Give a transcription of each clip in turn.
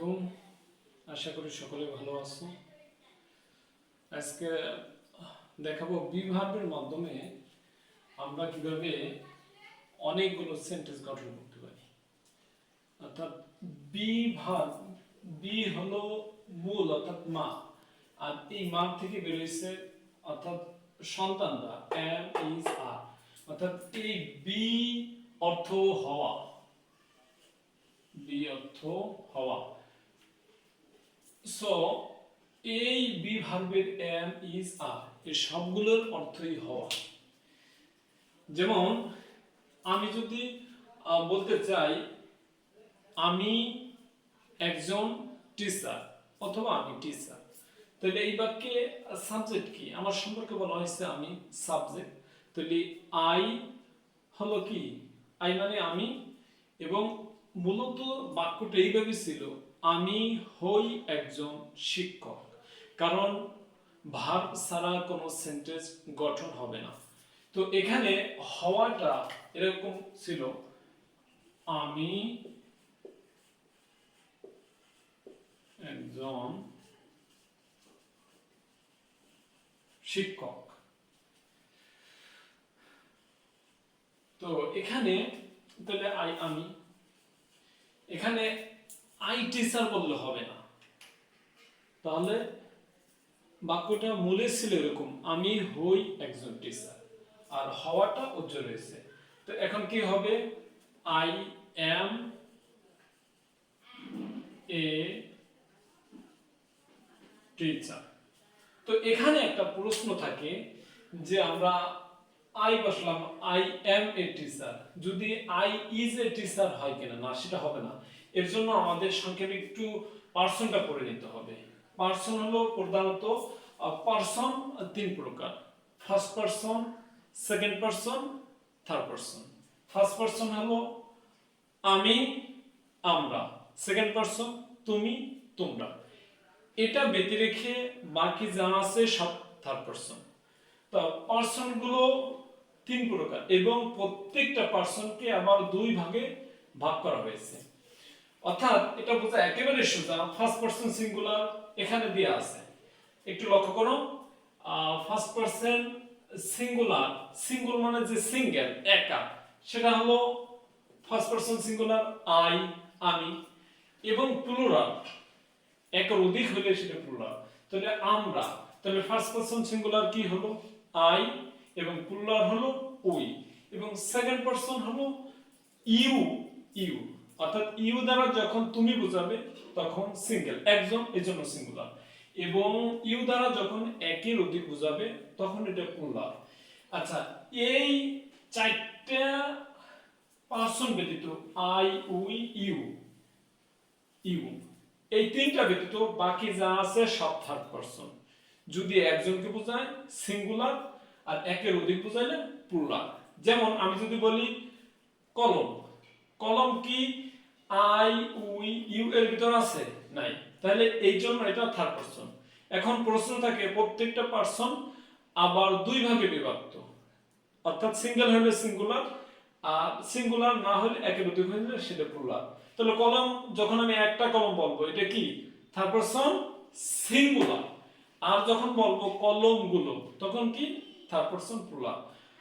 আলাইকুম। আশা করি সকলে ভালো আছো। আজকে দেখাবো বি ভার্বের মাধ্যমে আমরা কিভাবে অনেকগুলো সেন্টেন্স গঠন করতে পারি। অর্থাৎ বি ভার্ব, বি হলো মূল অর্থাৎ মা, আর এই মা থেকে বের হয়েছে অর্থাৎ সন্তানরা এম ইজ আর, অর্থাৎ এই বি অর্থ হওয়া, বি অর্থ হওয়া। সো এই বি ভার্বের এম ইজ আর এই সবগুলোর অর্থই হওয়া। যেমন আমি যদি বলতে চাই আমি একজন টিচার অথবা আমি টিচার, তাহলে এই বাক্যে সাবজেক্ট কি? আমার সম্পর্কে বলা হয়েছে আমি সাবজেক্ট, তাহলে আই হলো কি? আই মানে আমি, এবং মূলত বাক্যটা এইভাবে ছিল আমি হই একজন শিক্ষক, কারণ ভার্ব ছাড়া কোনো সেন্টেন্স গঠন হবে না। তো এখানে হওয়াটা এরকম ছিল আমি একজন শিক্ষক। তো এখানে তাহলে আমি এখানে আই টিচার বললে হবে না, তাহলে বাক্যটা মূলে ছিল এরকম আমি হই একজন টিচার, আর হওয়াটা উজ্জ্বল রয়েছে। তো এখন কি হবে? I M a teacher. তো এখানে একটা প্রশ্ন থাকে যে আমরা আই বসলাম আই এম এ টিচার, যদি আই ইজ এ টিচার হয় কিনা? না, সেটা হবে না। এর জন্য আমাদের সংক্ষেপে একটু পার্সনটা পড়ে নিতে হবে। পার্সন হলো প্রধানত পার্সন তিন প্রকার: first person, second person, third person. First person হলো আমি, আমরা। সেকেন্ড পার্সন তুমি, তোমরা। এটা ব্যতি রেখে বাকি যা আছে সব থার্ড পার্সন। তো পার্সন গুলো তিন প্রকার এবং প্রত্যেকটা পার্সনকে আবার দুই ভাগে ভাগ করা হয়েছে। অর্থাৎ এটা বোঝা একেবারে সোজা। ফার্স্ট পার্সন সিঙ্গুলার এখানে দেয়া আছে, একটু লক্ষ্য করো। ফার্স্ট পার্সন সিঙ্গুলার, সিঙ্গুল মানে যে সিঙ্গেল একা, সেটা হলো ফার্স্ট পার্সন সিঙ্গুলার আই আমি, এবং প্লুরাল একের অধিক হলে সেটা প্লুরাল, তাহলে আমরা। তাহলে ফার্স্ট পারসন সিঙ্গুলার কি হলো? আই, এবং প্লুরাল হলো উই, এবং সেকেন্ড পারসন হলো ইউ। ইউ অর্থাৎ ইউ দ্বারা যখন তুমি বোঝাবে তখন সিঙ্গেল একজন, এজন্য সিঙ্গুলার, এবং ইউ দ্বারা যখন একের অধিক বোঝাবে তখন এটা প্লুরাল। আচ্ছা, এই চারটা পারসন ব্যতীত আই উই ইউ, ইউ এই তিনটা ব্যতীত বাকি যা আছে সব থার্ড পারসন। যদি একজনকে বোঝায় সিঙ্গুলার, আর একের অধিক বোঝাইলে প্লুরাল। যেমন আমি যদি বলি কলম, কলম কি আই উই ইউ এর ভিতর আছে? নাই, তাহলে এই জন্য এটা থার্ড পারসন। এখন প্রশ্ন থাকে প্রত্যেকটা পারসন আবার দুই ভাগে বিভক্ত, অর্থাৎ সিঙ্গেল হলে সিঙ্গুলার, আর সিঙ্গুলার না হলে একের অধিক হলে সেটা প্লুরাল। তাহলে কলম, যখন আমি একটা কলম বলবো এটা কি? Third person singular. আর যখন বলবো কলমগুলো তখন কি? Third person plural.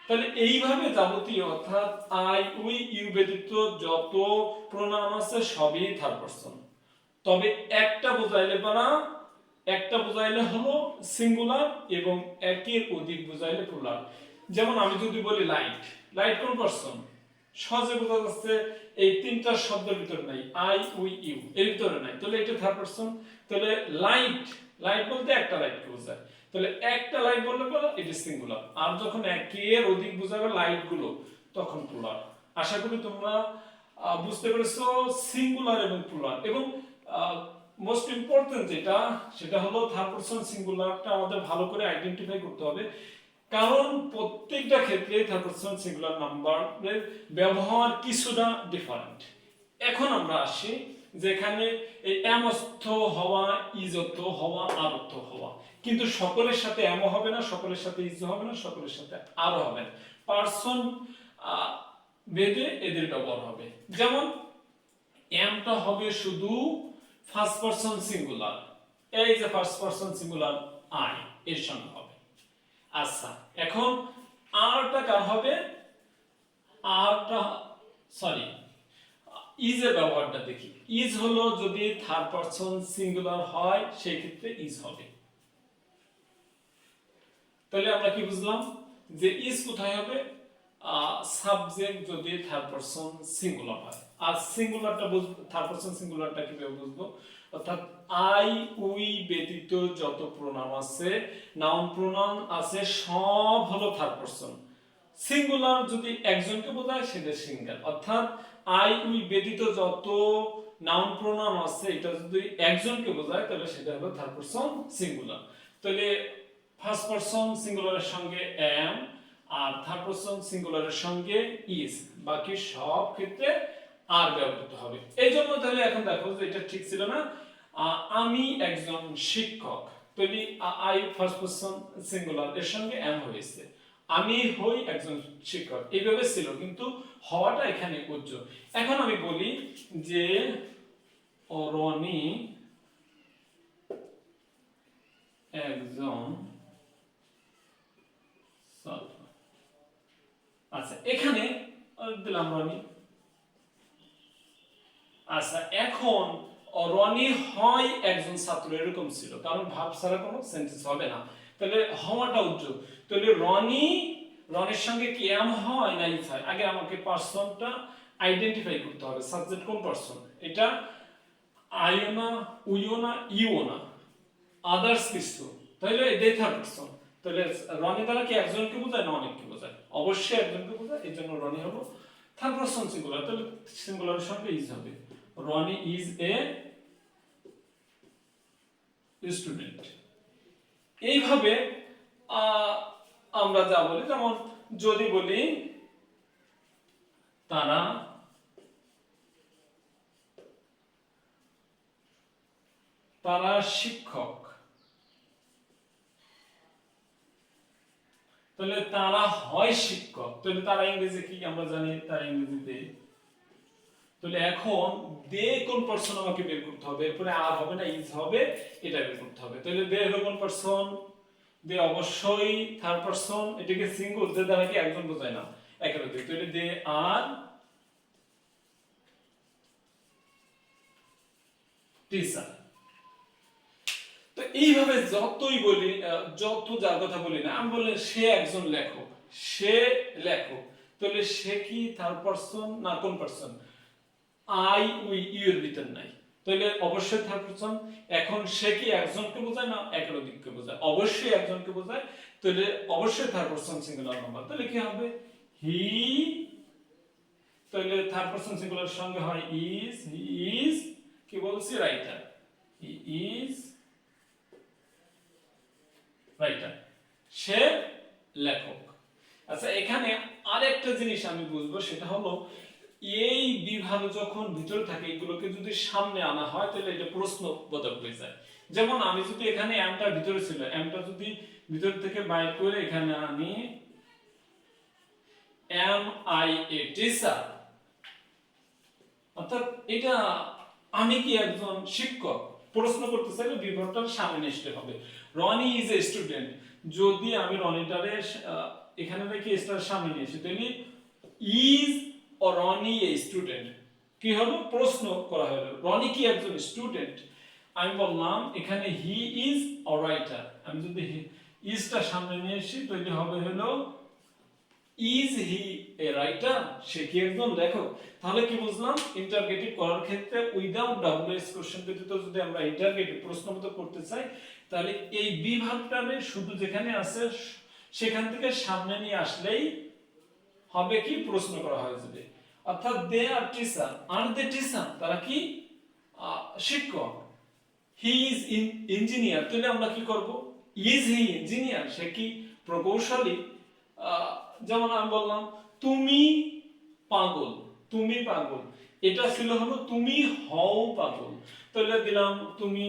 তাহলে এইভাবে যাবতীয় অর্থাৎ আই উই ইউ ব্যতীত যত প্রোনাউন আছে সবই থার্ড পারসন। তবে একটা বোঝাইলে পারা, একটা বোঝাইলে হলো সিঙ্গুলার এবং একের অধিক বোঝাইলে প্লুরাল। যেমন আমি যদি বলি লাইট, লাইট কোন পারসন? সহজে বোঝা যাচ্ছে এই তিনটা শব্দের ভিতরে নাই, আই উই ইউ এর ভিতরে নাই, তাহলে এটা থার্ড পারসন। তাহলে লাইট, লাইট বলতে একটা লাইটকে বোঝায়, তাহলে একটা লাইট বললে পরে এটা সিঙ্গুলার, আর যখন একের অধিক বোঝাবে লাইট গুলো তখন প্লুরাল। আশা করি তোমরা বুঝতে পেরেছো সিঙ্গুলার এবং প্লুরাল। এবং মোস্ট ইম্পর্টেন্ট যেটা, সেটা হলো থার্ড পারসন সিঙ্গুলারটা আমাদের ভালো করে আইডেন্টিফাই করতে হবে, কারণ প্রত্যেকটা ক্ষেত্রে থার্ড পারসন সিঙ্গুলার নাম্বারের ব্যবহার কিছুটা ডিফারেন্ট। এখন আমরা আসি যেখানে এই এম অর্থ হওয়া, ইজ অর্থ হওয়া, আর অর্থ হওয়া, কিন্তু সকলের সাথে এমও হবে না, সকলের সাথে ইজ হবে না, সকলের সাথে আরও হবে না। পারসন ভেদে এদের ব্যবহার হবে। যেমন এমটা হবে শুধু ফার্স্ট পারসন সিঙ্গুলার, এই যে ফার্স্ট পারসন সিঙ্গুলার আই এর সঙ্গে হবে। আচ্ছা, এখন আরটা কার হবে? আরটা সরি ইজ এর ব্যবহারটা দেখি। ইজ হলো যদি থার্ড পারসন সিঙ্গুলার হয় সেই ক্ষেত্রে ইজ হবে। তাহলে আমরা কি বুঝলাম যে ইজ কোথায় হবে? সাবজেক্ট যদি থার্ড পারসন সিঙ্গুলার হয়। আর সিঙ্গুলারটা থার্ড পারসন সিঙ্গুলারটা কিভাবে বুঝবো? অর্থাৎ আই উই ব্যতীত যত প্রোনাউন আছে, নাউন প্রোনাউন আছে, সব হলো থার্ড পারসন। সিঙ্গুলার যদি একজনকে বোঝায় সেটা সিঙ্গেল, অর্থাৎ আই উই ব্যতীত যত নাউন প্রোনাউন আছে এটা যদি একজনকে বোঝায় তাহলে সেটা হলো থার্ড পারসন সিঙ্গুলার। তাহলে ফার্স্ট পারসন সিঙ্গুলারের সঙ্গে am, আর থার্ড পারসন সিঙ্গুলারের সঙ্গে is, বাকি সব ক্ষেত্রে আর ব্যবহৃত হবে। এই জন্য তাহলে এখন দেখো যে এটা ঠিক ছিল না, আমি একজন শিক্ষক, তাহলে আই ফার্স্ট পারসন সিঙ্গুলার এর সঙ্গে am হয়েছে, আমি হই একজন শিক্ষক, এইভাবে ছিল, কিন্তু হওয়াটা এখানে উজ্জ্বল। এখন আমি বলি যে রনি একজন, আচ্ছা এখানে দিলাম রনি। আচ্ছা এখন রনি হয় একজন ছাত্র, এরকম ছিল, কারণ ভাব ছাড়া কোনো সেন্টেন্স হবে না, তাহলে হওয়াটা উজ্জ্বল। তাহলে রনির সঙ্গে কি এম হয় না ইজ হয়? আগে আমাকে পারসনটা আইডেন্টিফাই করতে হবে, সাবজেক্ট কোন পারসন। এটা আইও না, উইও না, ইও না, আদার্স কিছু, তাহলে এটাই থার্ড পারসন। তাহলে রনি দ্বারা কি একজনকে বোঝায় না অনেককে বোঝায়? অবশ্যই একজনকে বোঝায়, এই জন্য রনি হলো থার্ড পারসন সিঙ্গুলার। তাহলে সিঙ্গুলারের সঙ্গে ইজ হবে, রনি ইজ এ স্টুডেন্ট। এইভাবে আমরা যা বলি, যেমন যদি বলি তারা শিক্ষক, তাহলে তারা হয় শিক্ষক, তাহলে তারা ইংরেজি কি আমরা জানি, তারা ইংরেজিতে। তাহলে এখন দে কোন পারসন আমাকে বের করতে হবে, এরপরে আর হবে না ইজ হবে, এটা বের করতে হবে। তাহলে দে হলো কোন পারসন? দে অবশ্যই থার্ড পারসন, এটাকে সিঙ্গুল, দে দ্বারা কি একজন বোঝায় না, একেবারে। তাহলে দে আর টিচার। তো এইভাবে যতই বলি, যত যার কথা বলি না, আমি বলি সে একজন লেখক, সে লেখক, তাহলে সে কি থার্ড পারসন না কোন পারসন? আই উই ইউ এর ভিতর নাই, তাহলে অবশ্যই থার্ড পারসন। এখন সে কি একজনকে বোঝায় না একাধিককে বোঝায়? অবশ্যই একজনকে বোঝায়, তাহলে অবশ্যই থার্ড পারসন সিঙ্গুলার নাম্বার। তাহলে কি হবে? হি, তাহলে থার্ড পারসন সিঙ্গুলার সঙ্গে হয় ইজ, হি ইজ কি বলছি রাইটার, হি ইজ রাইটার, সে লেখক। আচ্ছা এখানে আরেকটা জিনিস আমি বুঝবো, সেটা হলো এই বিভাগ যখন ভিতরে থাকে এগুলোকে যদি সামনে আনা হয় তাহলে এটা প্রশ্নবোধক হয়ে যায়। যেমন আমি যদি এখানে এমটা ভিতরে ছিল, এমটা যদি ভিতর থেকে বাইর করে এখানে আনি এম আই এ টিচার, অর্থাৎ এটা আমি কি একজন শিক্ষক, প্রশ্ন করতে চাইলে বিভাগটার সামনে আসতে হবে। রনি ইজ এ স্টুডেন্ট, যদি আমি রনিটারে এখানে রেখে স্টার সামনে নিয়ে আসি, তাহলে is or Rony a student, কি হলো? প্রশ্ন করা হলো, রনি কি একজন স্টুডেন্ট? আমি বললাম এখানে হি ইজ a রাইটার, আমি যদি ইজটা সামনে নিয়ে আসি তাহলে হবে হলো ইজ হি এ রাইটার, সে কি একজন লেখক? তাহলে কি বুঝলাম? ইন্টারগেটিভ করার ক্ষেত্রে উইদাউট ডব্লিউএস কোশ্চেন ব্যতীত যদি আমরা ইন্টারগেটিভ প্রশ্নবোধ করতে চাই, তাহলে এই বিভাগটারে শুধু যেখানে আছে সেখান থেকে সামনে নিয়ে আসলেই হবে কি প্রশ্ন করা হয়ে যাবে। অর্থাৎ দে আর টিচার, আর দে টিচার, তারা কি শিক্ষক। হি ইজ ইঞ্জিনিয়ার, তাহলে আমরা কি করব? ইজ হি ইঞ্জিনিয়ার, সে কি প্রকৌশলী? যেমন আমি বললাম তুমি পাগল, তুমি পাগল, এটা ছিল হলো তুমি হও পাগল, তাহলে দিলাম তুমি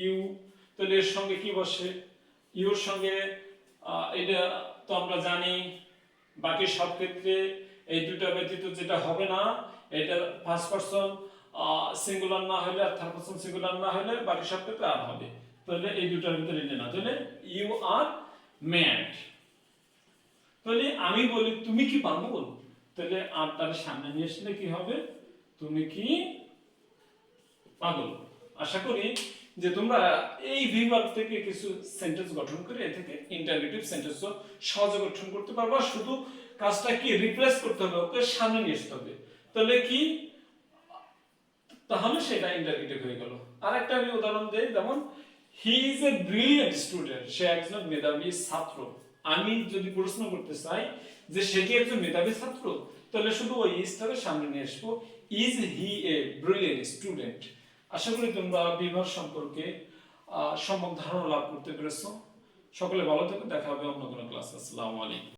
ইউ, তাহলে এর সঙ্গে কি বসে? ইউর সঙ্গে এটা তো আমরা জানি, বাকি সব ক্ষেত্রে এই দুটো ব্যতীত যেটা হবে না, এটা ফার্স্ট পারসন সিঙ্গুলার না হলে আর থার্ড পারসন সিঙ্গুলার না হলে বাকি সবটাতে আর হবে। তাহলে এই দুটার ভিতরে নিয়ে না, তাহলে ইউ আর ম্যাড। তাহলে আমি বলি তুমি কি পাগল, তাহলে আর তার সামনে নিয়ে আসলে কি হবে, তুমি কি পাগল। আশা করি যে তোমরা এই ভিভার্ব থেকে কিছু সেন্টেন্স গঠন করে এ থেকে ইন্টারগেটিভ সেন্টেন্সও সহজে গঠন করতে পারবা। শুধু কাজটা কি রিপ্লেস করতে হবে, ওকে সামনে নিয়ে আসতে হবে, তাহলে কি, তাহলে সেটা ইন্টারগেটিভ হয়ে গেল। আরেকটা আমি উদাহরণ দেই, যেমন he is a brilliant student, সে একজন মেধাবী ছাত্র। আমি যদি প্রশ্ন করতে চাই যে সে কি একজন মেধাবী ছাত্র, তাহলে শুধু ওই ইজটাকে সামনে নিয়ে আসবো, is he a brilliant student. আশা করি তোমরা বিভাগ সম্পর্কে সম্যক ধারণা লাভ করতে পেরেছো। সকলে ভালো থেকো, দেখা হবে অন্য কোনো ক্লাসে। আসসালামু আলাইকুম।